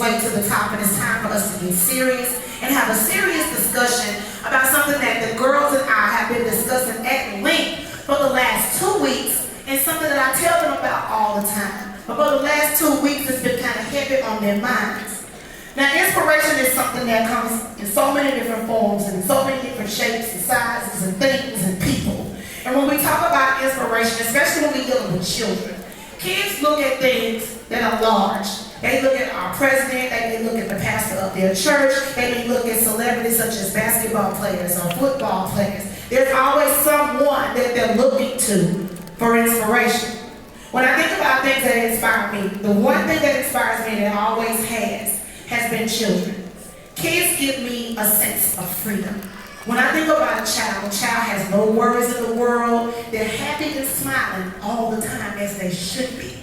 way to the top, and it's time for us to get serious and have a serious discussion about something that the girls and I have been discussing at length for the last 2 weeks, and something that I tell them about all the time. But for the last 2 weeks, it's been kind of heavy on their minds. Now, inspiration is something that comes in so many different forms and in so many different shapes and sizes and things and people. And when we talk about inspiration, especially when we're dealing with children, kids look at things that are large. They look at our president, they may look at the pastor of their church, they may look at celebrities such as basketball players or football players. There's always someone that they're looking to for inspiration. When I think about things that inspire me, the one thing that inspires me that always has been children. Kids give me a sense of freedom. When I think about a child has no worries in the world. They're happy and smiling all the time, as they should be.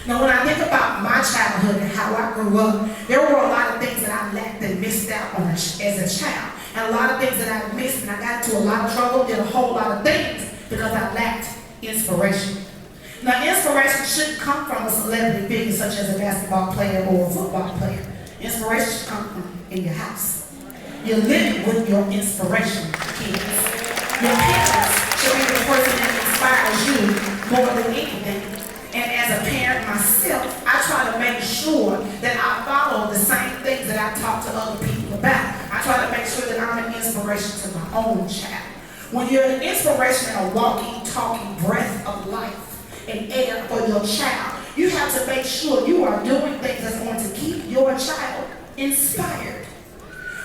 Now, when I think about my childhood and how I grew up, there were a lot of things that I lacked and missed out on as a child. And a lot of things that I missed, and I got into a lot of trouble, did a whole lot of things because I lacked inspiration. Now, inspiration shouldn't come from a celebrity figure such as a basketball player or a football player. Inspiration should come from in your house. You're living with your inspiration, kids. Your parents should be the person that inspires you more than anything. And as a parent myself, I try to make sure that I follow the same things that I talk to other people about. I try to make sure that I'm an inspiration to my own child. When you're an inspiration and a walking, talking breath of life and air for your child, you have to make sure you are doing things that's going to keep your child inspired.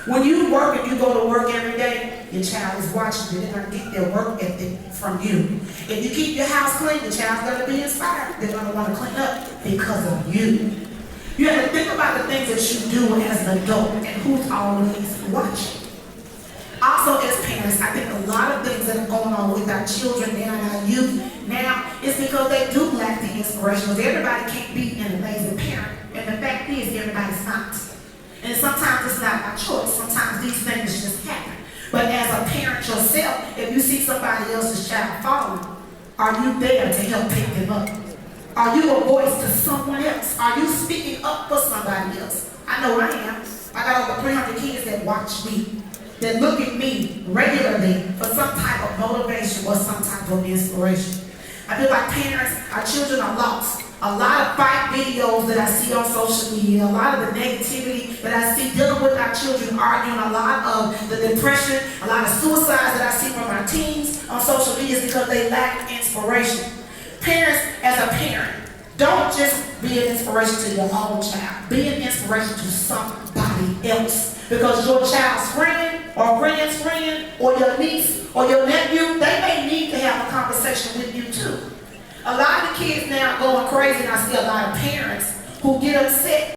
When you work and you go to work every day, your child is watching you. They're going to get their work ethic from you. If you keep your house clean, your child's going to be inspired. They're going to want to clean up because of you. You have to think about the things that you do as an adult and who's always watching. Also, as parents, I think a lot of things that are going on with our children now and our youth now is because they do lack the inspiration. Because everybody can't be an amazing parent. And the fact is, everybody's not. And sometimes it's not by choice. Sometimes these things just happen. But as a parent yourself, if you see somebody else's child falling, are you there to help pick them up? Are you a voice to someone else? Are you speaking up for somebody else? I know I am. I got over 300 kids that watch me, that look at me regularly for some type of motivation or some type of inspiration. I feel like parents, our children are lost. A lot of fight videos that I see on social media, a lot of the negativity that I see dealing with our children arguing, a lot of the depression, a lot of suicides that I see from our teens on social media is because they lack inspiration. Parents, as a parent, don't just be an inspiration to your own child. Be an inspiration to somebody else. Because your child's friend or friend's friend or your niece or your nephew, they may need to have a conversation with you too. A lot of the kids now are going crazy, and I see a lot of parents who get upset